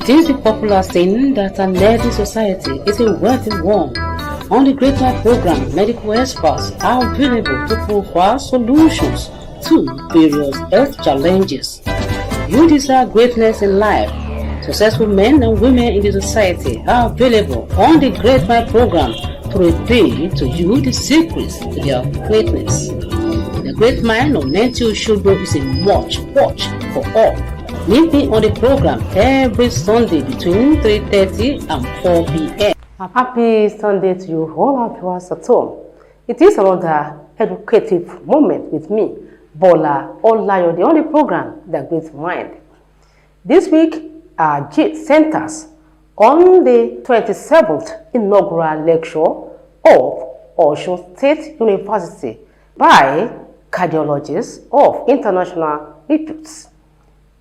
It is a popular saying that a healthy society is a wealthy one. On the Great Mind program, medical experts are available to provide solutions to various health challenges. You desire greatness in life. Successful men and women in the society are available on the Great Mind program to reveal to you the secrets to their greatness. The Great Mind of UNIOSUN is a watch for all. Meet me on the program every Sunday between 3:30 and 4 p.m. Happy Sunday to you, all our viewers at home. It is another educative moment with me, Bola Olayinka, on the program, The Great Mind. This week, our JIT centers on the 27th inaugural lecture of Osun State University by cardiologists of international repute,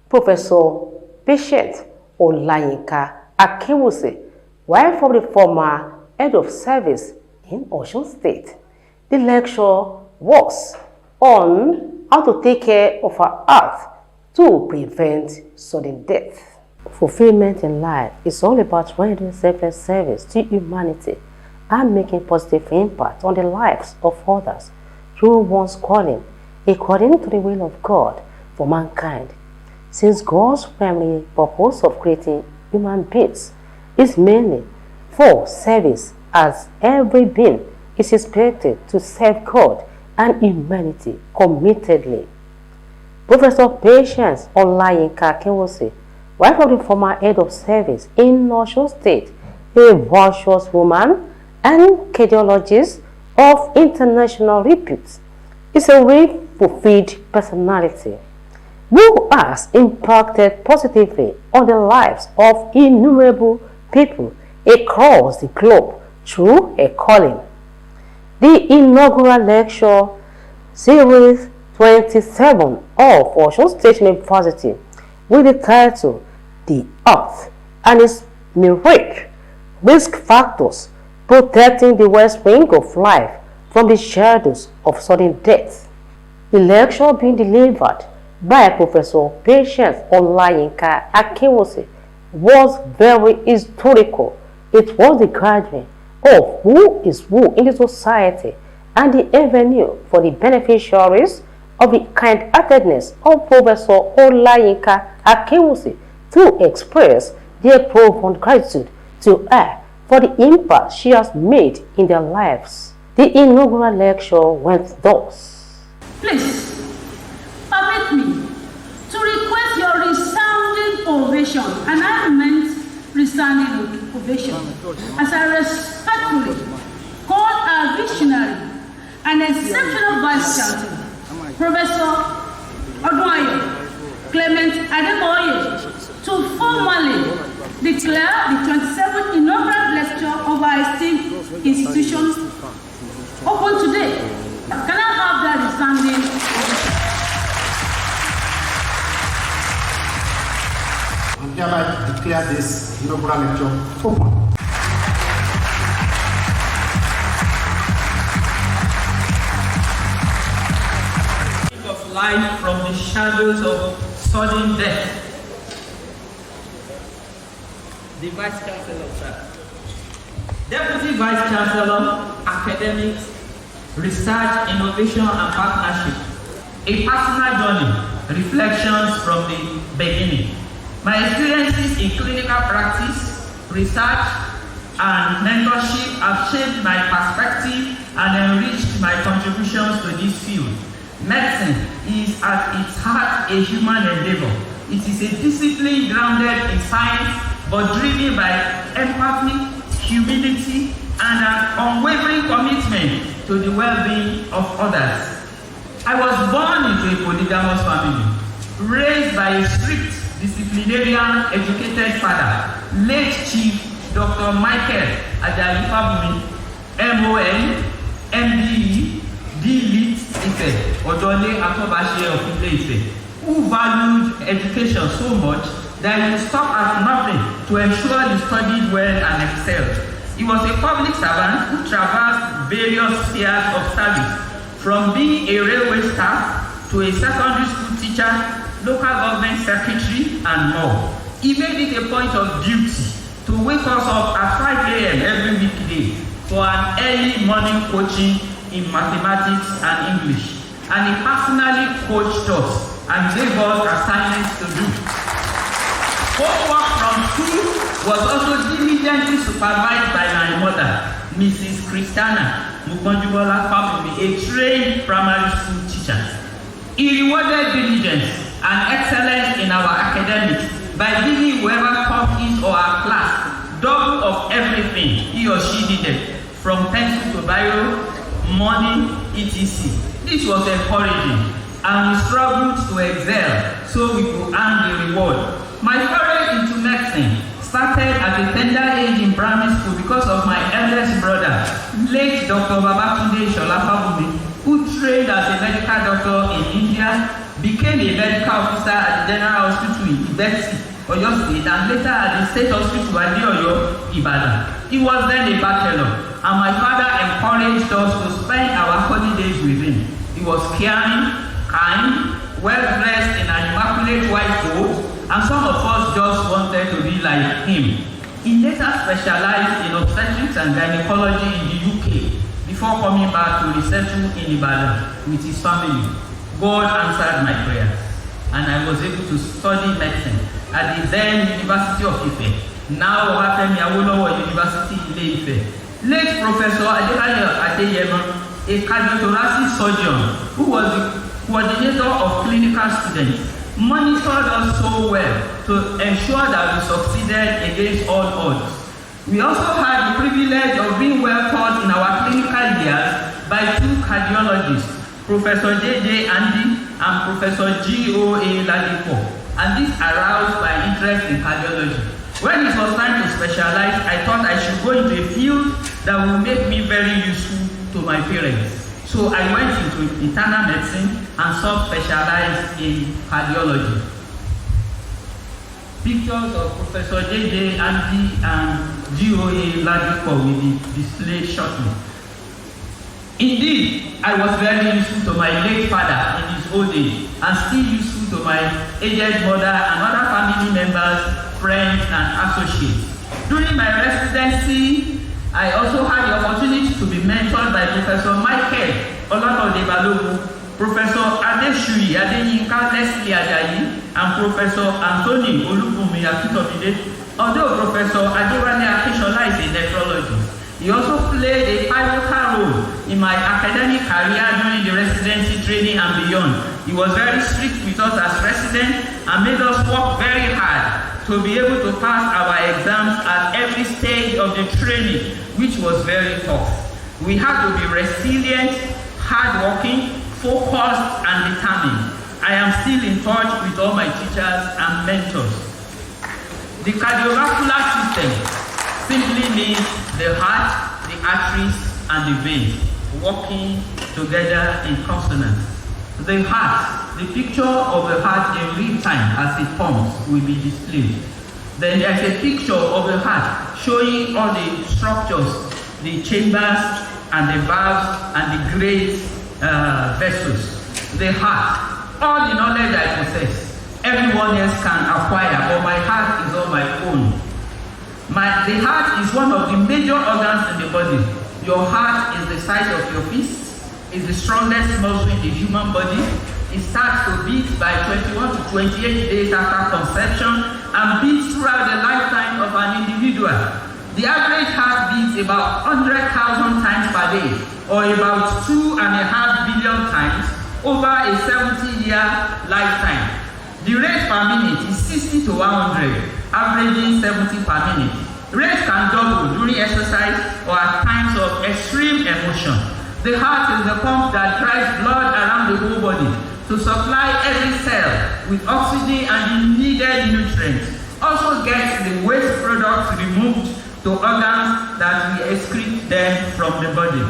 Professor Olayinka Akinwusi, wife of the former head of service in Osun State. The lecture was on how to take care of our health to prevent sudden death. Fulfillment in life is all about rendering selfless service to humanity and making positive impact on the lives of others through one's calling according to the will of God for mankind. Since God's primary purpose of creating human beings is mainly for service, as every being is expected to serve God and humanity committedly. Professor Olayinka Akinwusi, wife of the former head of service in Osun State, a virtuous woman and cardiologist of international repute, is a well-fulfilled personality who has impacted positively on the lives of innumerable people across the globe through a calling. The inaugural lecture, Series 27 of Osun State University, with the title The Earth and its Myriad Risk Factors Protecting the Wellspring of Life from the Shadows of Sudden Death. The lecture being delivered by Professor Olayinka Akinwusi was very historical. It was the gathering of who is who in the society and the avenue for the beneficiaries of the kind-heartedness of Professor Olayinka Akinwusi to express their profound gratitude to her for the impact she has made in their lives. The inaugural lecture went thus. Please, permit me to request your resounding ovation, and I meant resounding ovation, as I respectfully call our visionary and exceptional Vice Chancellor, Professor Clement Ademoye, to formally declare the 27th inaugural lecture of our esteemed institutions open today. Can I have that resounding ovation? I hereby declare this inaugural lecture open. Of life from the shadows of sudden death. The Vice Chancellor, sir. Deputy Vice Chancellor, Academics, Research, Innovation and Partnership. A personal journey, reflections from the beginning. My experiences in clinical practice, research, and mentorship have shaped my perspective and enriched my contributions to this field. Medicine is at its heart a human endeavor. It is a discipline grounded in science, but driven by empathy, humility, and an unwavering commitment to the well-being of others. I was born into a polygamous family, raised by a strict disciplinarian educated father, late Chief Dr. Michael Ajayi Fabumi, MON, MDE, D.Lit. Ife, Odole Atobashe of Ile-Ife, who valued education so much that he would stop at nothing to ensure he studied well and excelled. He was a public servant who traversed various spheres of service, from being a railway staff to a secondary school teacher, local government secretary, and more. He made it a point of duty to wake us up at 5 a.m. every weekday for an early morning coaching in mathematics and English. And he personally coached us and gave us assignments to do. Homework from school was also diligently supervised by my mother, Mrs. Christiana Mukonjubola Family, a trained primary school teacher. He rewarded diligence and excellence in our academics by giving whoever taught his or her class double of everything he or she needed, from pencil to biro, money, etc. This was encouraging, and we struggled to excel so we could earn the reward. My foray into medicine started at a tender age in primary school because of my eldest brother, late Dr. Babatunde Sholafabumi, who trained as a medical doctor in India, became a medical officer at the General Hospital in Ibeti, Oyo State, and later at the State Hospital at Oyo, Ibadan. He was then a bachelor, and my father encouraged us to spend our holidays with him. He was caring, kind, well-dressed in an immaculate white coat, and some of us just wanted to be like him. He later specialized in obstetrics and gynecology in the UK before coming back to resettle in Ibadan with his family. God answered my prayers, and I was able to study medicine at the then University of Ife, now Obafemi Awolowo University Ile-Ife. Late Professor Adelayo Adeyemo, a cardiothoracic surgeon who was the coordinator of clinical students, monitored us so well to ensure that we succeeded against all odds. We also had the privilege of being well taught in our clinical years by two cardiologists, Professor J.J. Andy and Professor G.O.A. Ladipo, and this aroused my interest in cardiology. When it was time to specialize, I thought I should go into a field that would make me very useful to my parents. So I went into internal medicine and sub-specialized in cardiology. Pictures of Professor J.J. Andy and G.O.A. Ladipo will be displayed shortly. Indeed, I was very useful to my late father in his old age, and still useful to my aged mother and other family members, friends, and associates. During my residency, I also had the opportunity to be mentored by Professor Michael Olatode Balogun, Professor Adeshui Adeyinka Leslie Ajayi, and Professor Anthony Olubunmi Akitobide. Although Professor Adewale Akishola is a nephrologist, he also played a pivotal role in my academic career during the residency training and beyond. He was very strict with us as residents and made us work very hard to be able to pass our exams at every stage of the training, which was very tough. We had to be resilient, hardworking, focused, and determined. I am still in touch with all my teachers and mentors. The cardiovascular system simply means the heart, the arteries, and the veins working together in consonance. The heart, the picture of the heart in real time as it pumps will be displayed. Then there's a picture of the heart showing all the structures, the chambers, and the valves, and the great vessels. The heart, all the knowledge I possess, everyone else can acquire, but my heart is on my own. The heart is one of the major organs in the body. Your heart is the size of your fist, is the strongest muscle in the human body. It starts to beat by 21 to 28 days after conception and beats throughout the lifetime of an individual. The average heart beats about 100,000 times per day, or about 2.5 billion times over a 70-year lifetime. The rate per minute is 60 to 100. Averaging 70 per minute. Rate can double during exercise or at times of extreme emotion. The heart is the pump that drives blood around the whole body to supply every cell with oxygen and the needed nutrients. Also gets the waste products removed to organs that we excrete them from the body.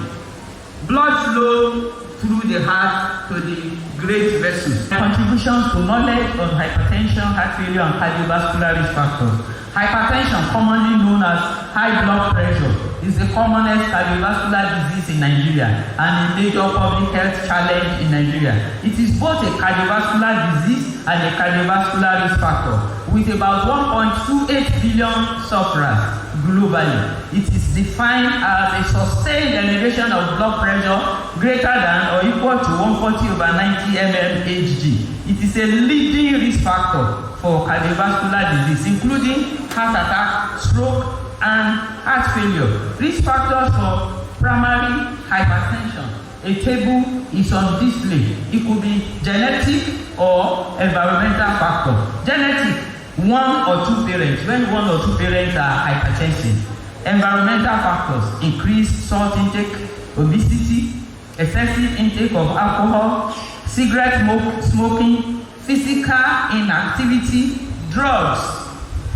Blood flow through the heart to the great vessels. Contributions to knowledge on hypertension, heart failure, and cardiovascular risk factors. Hypertension, commonly known as high blood pressure, is the commonest cardiovascular disease in Nigeria and a major public health challenge in Nigeria. It is both a cardiovascular disease and a cardiovascular risk factor, with about 1.28 billion sufferers globally. It is defined as a sustained elevation of blood pressure greater than or equal to 140/90 mmHg. It is a leading risk factor for cardiovascular disease, including heart attack, stroke, and heart failure. Risk factors for primary hypertension. A table is on display. It could be genetic or environmental factor. Genetic, one or two parents, when one or two parents are hypertensive. Environmental factors, increased salt intake, obesity, excessive intake of alcohol, cigarette smoking, physical inactivity, drugs,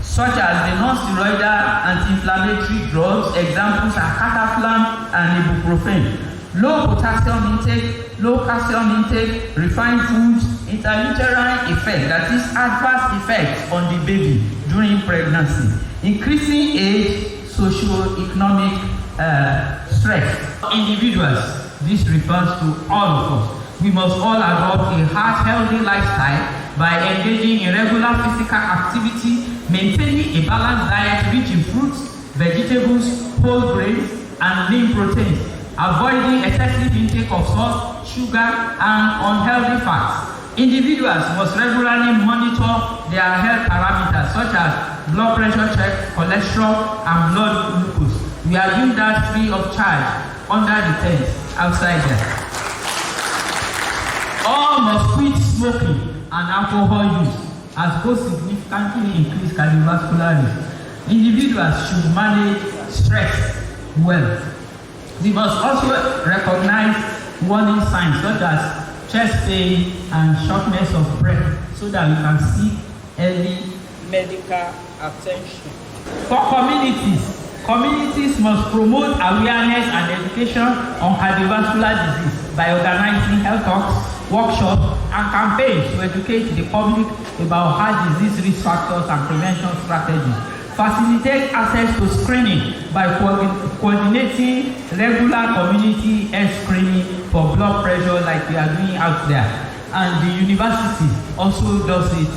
such as the non-steroidal anti-inflammatory drugs. Examples are cataflam and ibuprofen. Low potassium intake, low calcium intake, refined foods, intrauterine effect, that is adverse effects on the baby during pregnancy. Increasing age, socio-economic stress. Individuals, this refers to all of us. We must all adopt a healthy lifestyle by engaging in regular physical activity, maintaining a balanced diet rich in fruits, vegetables, whole grains, and lean proteins, avoiding excessive intake of salt, sugar, and unhealthy fats. Individuals must regularly monitor their health parameters such as blood pressure check, cholesterol, and blood glucose. We are doing that free of charge under the tent outside there. All must quit smoking and alcohol use, as both significantly increase cardiovascular risk. Individuals should manage stress well. We must also recognize warning signs such as chest pain and shortness of breath so that we can seek early medical attention. For communities must promote awareness and education on cardiovascular disease by organizing health talks, workshops, and campaigns to educate the public about heart disease risk factors and prevention strategies. Facilitate access to screening by coordinating regular community health screening for blood pressure like we are doing out there. And the university also does it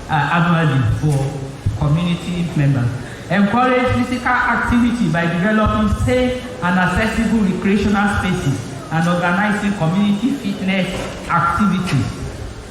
annually for community members. Encourage physical activity by developing safe and accessible recreational spaces and organizing community fitness activities.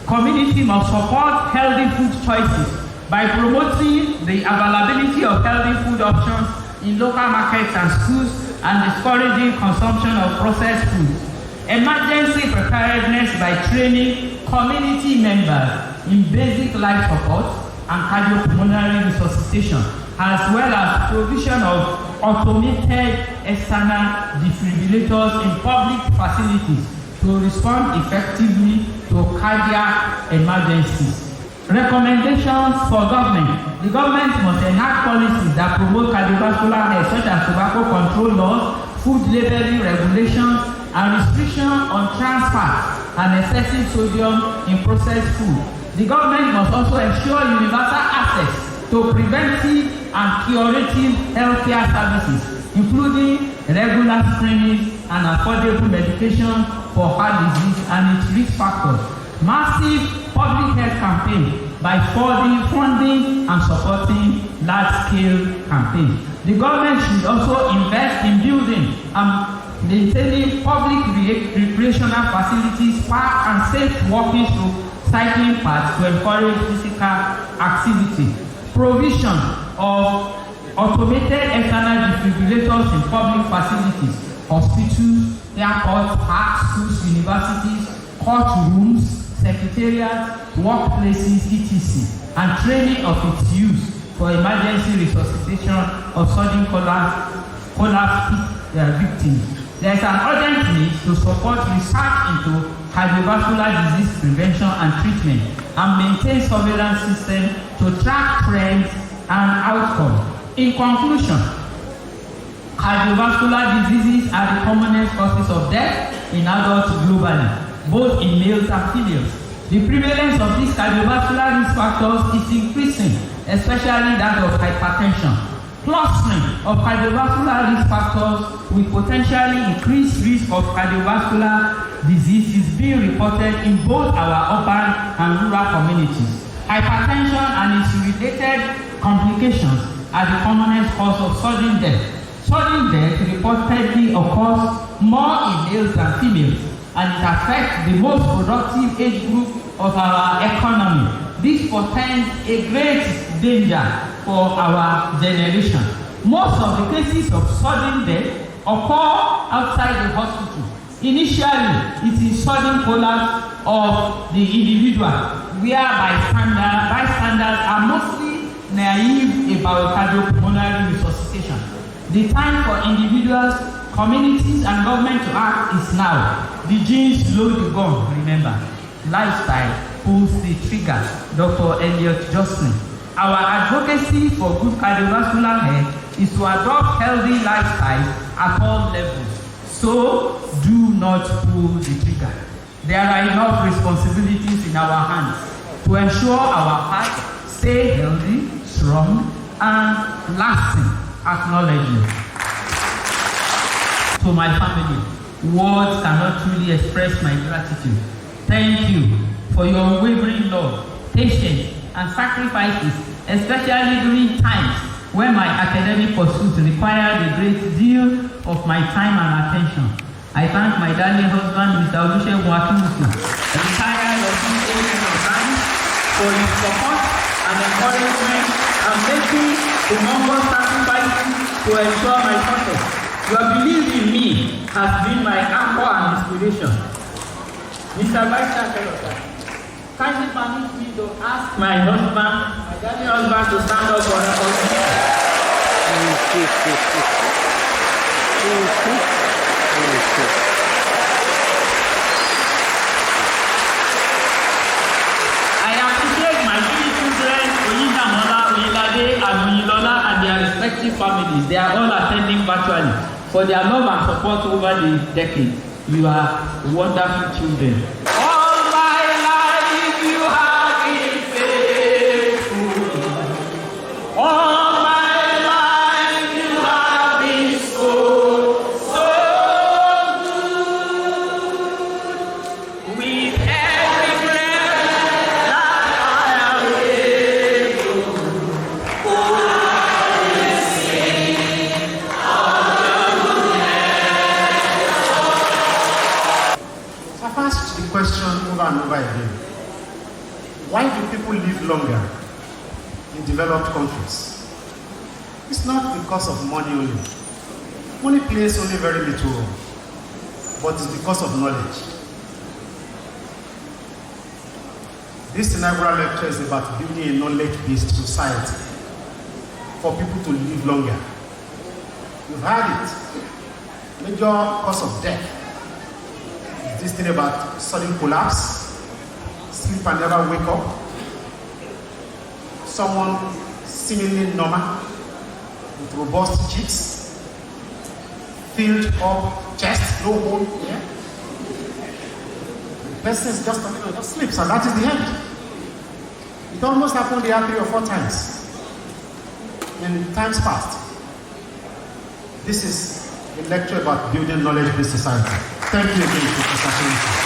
Community must support healthy food choices by promoting the availability of healthy food options in local markets and schools and discouraging consumption of processed foods. Emergency preparedness by training community members in basic life support and cardiopulmonary resuscitation, as well as provision of automated external defibrillators in public facilities to respond effectively to cardiac emergencies. Recommendations for government. The government must enact policies that promote cardiovascular health, such as tobacco control laws, food labeling regulations, and restriction on trans fats and excessive sodium in processed food. The government must also ensure universal access to preventive and curative healthcare services, including regular screening and affordable medication for heart disease and its risk factors. Massive public health campaign by funding and supporting large-scale campaigns. The government should also invest in building and maintaining public recreational facilities, parks, and safe walking through cycling paths to encourage physical activity. Provision of automated external defibrillators in public facilities, hospitals, airports, parks, schools, universities, courtrooms, secretariats, workplaces, etc., and training of its use for emergency resuscitation of sudden collapse victims. There is an urgent need to support research into cardiovascular disease prevention and treatment and maintain surveillance systems to track trends and outcomes. In conclusion, cardiovascular diseases are the commonest causes of death in adults globally, both in males and females. The prevalence of these cardiovascular risk factors is increasing, especially that of hypertension. Clustering of cardiovascular risk factors with potentially increased risk of cardiovascular diseases being reported in both our urban and rural communities. Hypertension and its related complications are the commonest cause of sudden death. Sudden death reportedly occurs more in males than females, and it affects the most productive age group of our economy. This portends a great danger for our generation. Most of the cases of sudden death occur outside the hospital. Initially, it is sudden collapse of the individual, where bystanders are mostly naive about cardiopulmonary resuscitation. The time for individuals, communities, and government to act is now. The genes load the gun, remember. Lifestyle pulls the trigger. Dr. Elliot Johnson. Our advocacy for good cardiovascular health is to adopt healthy lifestyle at all levels. So, do not pull the trigger. There are enough responsibilities in our hands to ensure our hearts stay healthy, strong, and lasting. Acknowledgement. To my family, words cannot truly express my gratitude. Thank you for your unwavering love, patience, and sacrifices, especially during times when my academic pursuits required a great deal of my time and attention. I thank my darling husband, Mr. Akinwusi, retired of this age of time, for his support and encouragement and making humongous sacrifices to ensure my success. Your belief in me has been my anchor and inspiration. Mr. Vice Chancellor, kindly permit me to ask my husband, my darling husband, to stand up for recognition. I appreciate my three children, Oyinka, and their respective families. They are all attending virtually for their love and support over the decade. You are wonderful children. All my life you have been faithful. All my life you have been so good. With every breath that I am able, I've asked the question over and over again. Why do people live longer in developed countries? It's not because of money only. Money plays only very little role, but it's because of knowledge. This inaugural lecture is about building a knowledge-based society for people to live longer. You've heard it. Major cause of death is this thing about sudden collapse, sleep and never wake up, someone seemingly normal with robust cheeks, filled up chest, no hole here. The person is just sleeps, and that is the end. It almost happened there 3 or 4 times in times past. This is a lecture about building knowledge-based society. Thank you again, Professor Akinwusi.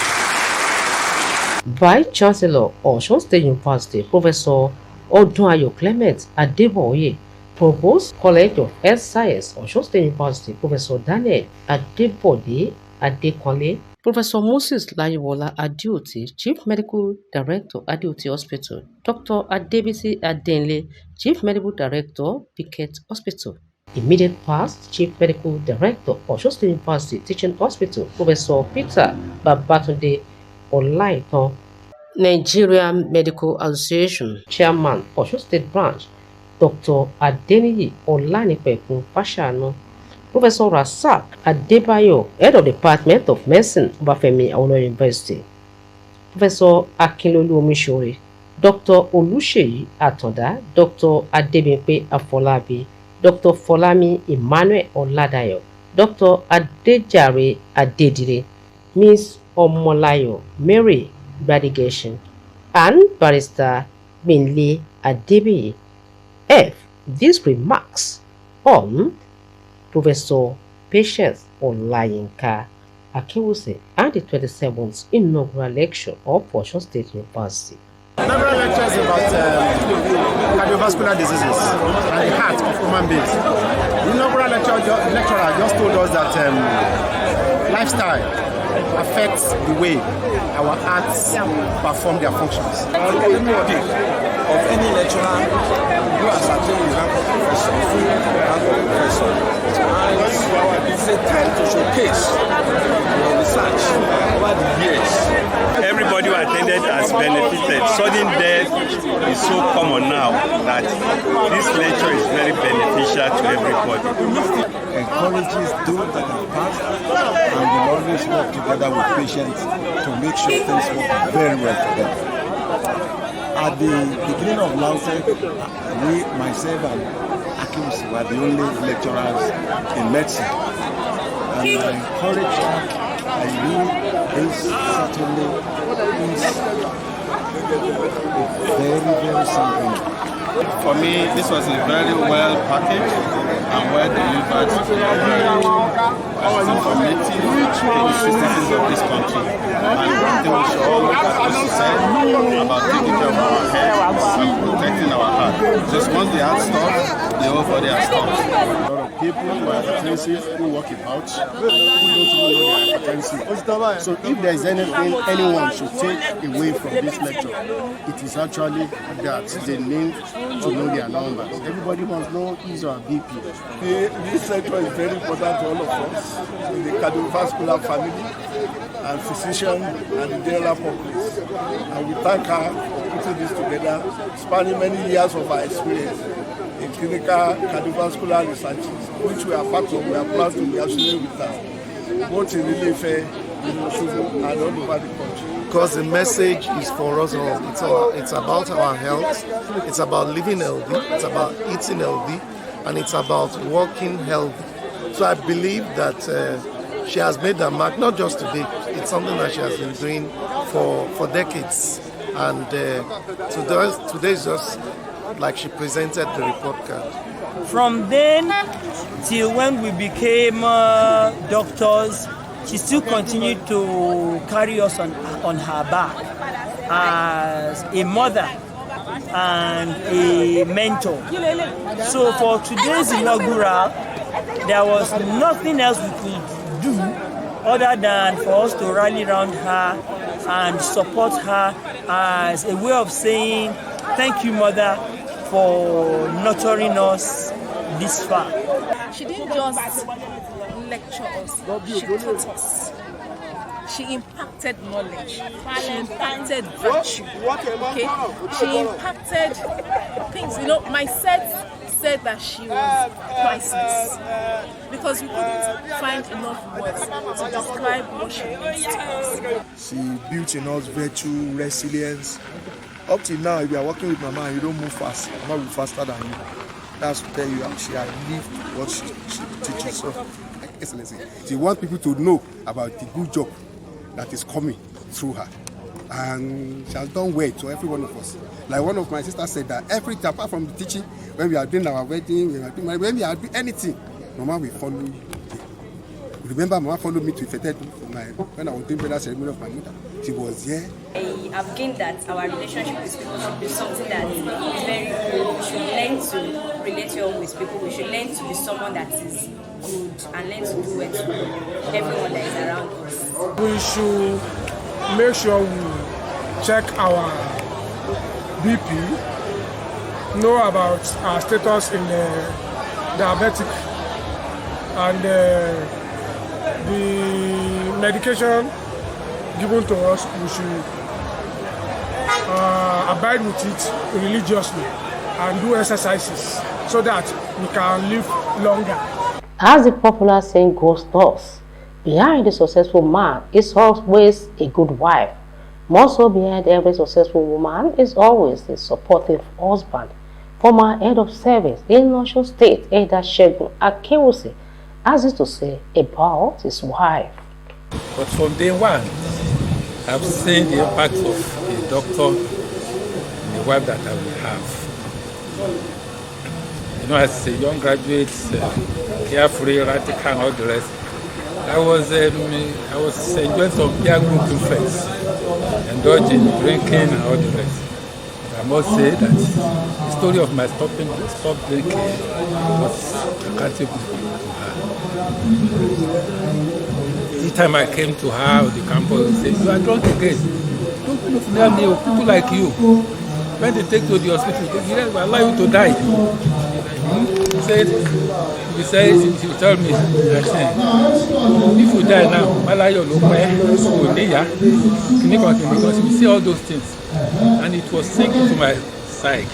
Vice Chancellor Osun State University, Professor Odunayo Clement Adeboye, Provost College of Health Science, Osun State University, Professor Daniel Adebode Adekunle, Professor Moses Layiwola Adeoti, Chief Medical Director, Adeoti Hospital, Dr. Adebisi Adenle, Chief Medical Director, Pickett Hospital. Immediate past Chief Medical Director, Osun State University Teaching Hospital, Professor Peter Babatunde Olayinka, Nigerian Medical Association Chairman, Osun State Branch, Dr. Adeniyi Olanipekun Fashanu, Professor Rasak Adebayo, Head of Department of Medicine, Obafemi Awolowo University, Professor Akinlolu Omishore, Dr. Oluseyi Atanda, Dr. Adebimpe Afolabi, Dr. Folami Emmanuel Oladayo, Dr. Adejare Adedire, Ms. Omolayo Mary Radication, and Barrister Binle Adebiyi. F. These remarks on Professor Patience Olayinka Akinwusi and the 27th inaugural lecture of Osun State University. Inaugural lecture is about cardiovascular diseases and the heart of human beings. The inaugural lecturer just told us that lifestyle affects the way our hearts perform their functions. Anybody of any lecturer who has attained the rank of professor, and it's a time to showcase your research over the years. Everybody who attended has benefited. Sudden death is so common now that this lecture is very beneficial to everybody. Encourages those that have passed and will always work together with patients to make sure things work very well for them. At the beginning of Lancet, we, myself and Akinwusi, were the only lecturers in medicine. And I encourage her, I knew this certainly is very, very simple. For me, this was a very well packaged and well delivered, very informative to the citizens of this country. And one thing we should all also say about taking care of our health and protecting our heart. Just once the heart stops, the whole body has stopped. A lot of people who are hypertensive, who walk about, who don't even know they are hypertensive. So if there is anything anyone should take away from this lecture, it is actually that they need to know their numbers. Everybody must know his or her BP. This lecture is very important to all of us, in the cardiovascular family, and physicians, and the general public. And we thank her for putting this together, spanning many years of our experience in clinical cardiovascular research, which we are part of. We are proud to be associated with her, both in Ilefe, UNIOSUN, and all over the country. Because the message is for us all. It's about our health, it's about living healthy, it's about eating healthy, and it's about working healthy. So I believe that she has made her mark, not just today. It's something that she has been doing for decades. And today is just like she presented the report card. From then till when we became doctors, she still continued to carry us on her back as a mother and a mentor. So for today's inaugural, there was nothing else we could do other than for us to rally around her and support her as a way of saying thank you, mother, for nurturing us this far. She didn't just lecture us, she taught us. She impacted knowledge, she impacted virtue, okay? She impacted things. You know, my set said that she was priceless because we couldn't find enough words to describe what she means to us. She built in us virtue, resilience. Up till now, if you are working with Mama and you don't move fast, Mama will be faster than you. That's to tell you how she has lived what she teaches. So, excellency, she wants people to know about the good job that is coming through her. And she has done well to every one of us. Like one of my sisters said that everything, apart from the teaching, when we are doing our wedding, when we are doing anything, Mama will follow you. Remember, Mama followed me to Ifete when I was doing the ceremony of my mother. She was here. I have gained that our relationship with people should be something that is very good. We should learn to relate well with people. We should learn to be someone that is good and learn to do it to everyone that is around us. We should make sure we check our BP, know about our status in the diabetic, and the medication given to us, we should abide with it religiously and do exercises so that we can live longer. As the popular saying goes thus, behind a successful man is always a good wife. More so, behind every successful woman is always a supportive husband. Former head of service in Osun State, Akinwusi, has this to say about his wife. But from day one, I've seen the impact of a doctor and the wife that I will have. You know, as a young graduate, carefree, radical, and all the rest, I was enjoying some peer group influence, indulging, drinking, and all the rest. I must say that the story of my stop drinking was accountable to her. Each time I came to her on the campus, she said, "You are drunk again. Don't look near me, people like you. When they take you to the hospital, they will allow you to die." She said, she will tell me, if you die now, she will say all those things. And it was sinking to my psyche.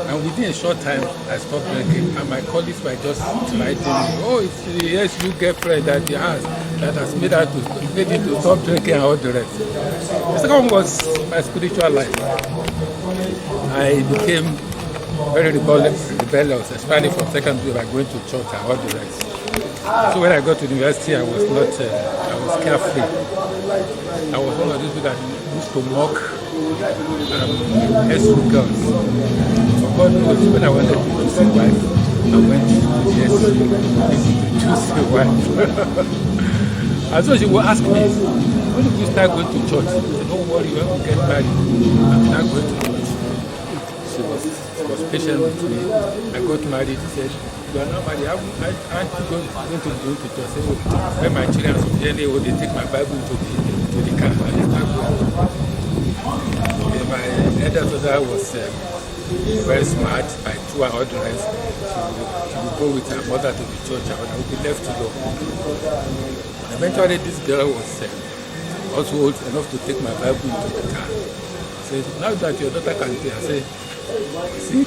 And within a short time, I stopped drinking. And my colleagues were just writing, "Oh, it's yes, you girlfriend that he has that has made it to stop drinking and all the rest." The second one was my spiritual life. I became very rebellious, especially from secondary by going to church and all the rest. So when I got to university, I was carefree. I was one of those people that used to mock SU girls. For God knows, when I wanted to choose a wife, I went to the SU to choose a wife. And so she would ask me, "When did you start going to church?" I said, "Don't worry, when we get married, I'm not going to church." She was patient with me. I got married. She said, "You are not married. Aren't you going to go to church?" I said, "When my children are so young, they take my Bible to the car and they start going." My elder daughter was very smart by 2 and all the rest. She would go with her mother to the church and I would be left alone. Eventually, this girl was also old enough to take my Bible into the car. I said, "Now that your daughter can do it," I said, "See,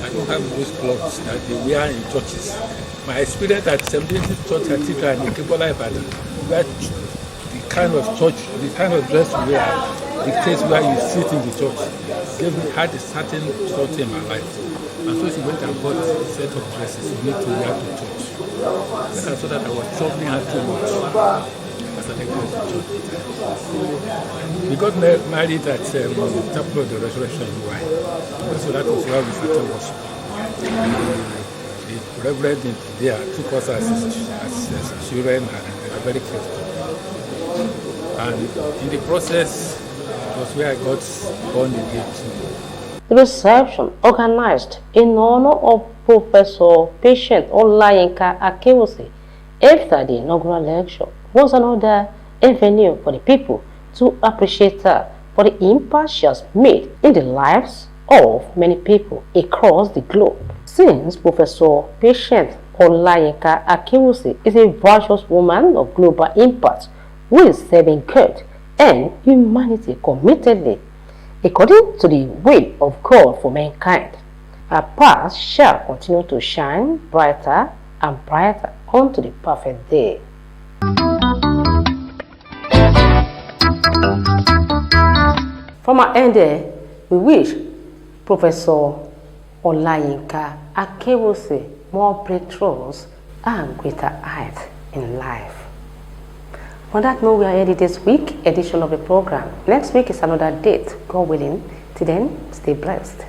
I don't have those clothes that they wear in churches. My experience at St. James Church Cathedral in Kebola Ibadan, where the kind of church, the kind of dress we wear, dictates where you sit in the church, had a certain thought in my life." And so she went and bought a set of dresses we need to wear to church. Then I saw that I was troubling her too much. I started going to church. We got married at Temple of the Resurrection in Hawaii. So that was where we started worship. The Reverend there took us as children and they were very faithful. And in the process, it was where I got born again too. The reception, organized in honor of Professor Patient Olayinka Akinwusi after the inaugural lecture, was another avenue for the people to appreciate her for the impact she has made in the lives of many people across the globe. Since Professor Patient Olayinka Akinwusi is a virtuous woman of global impact who is serving God and humanity committedly, according to the will of God for mankind, her path shall continue to shine brighter and brighter unto the perfect day. From our end there, we wish Professor Olayinka Akinwusi more breakthroughs and greater heights in life. On that note, we are ending this week edition of the program. Next week is another date, God willing. Till then, stay blessed.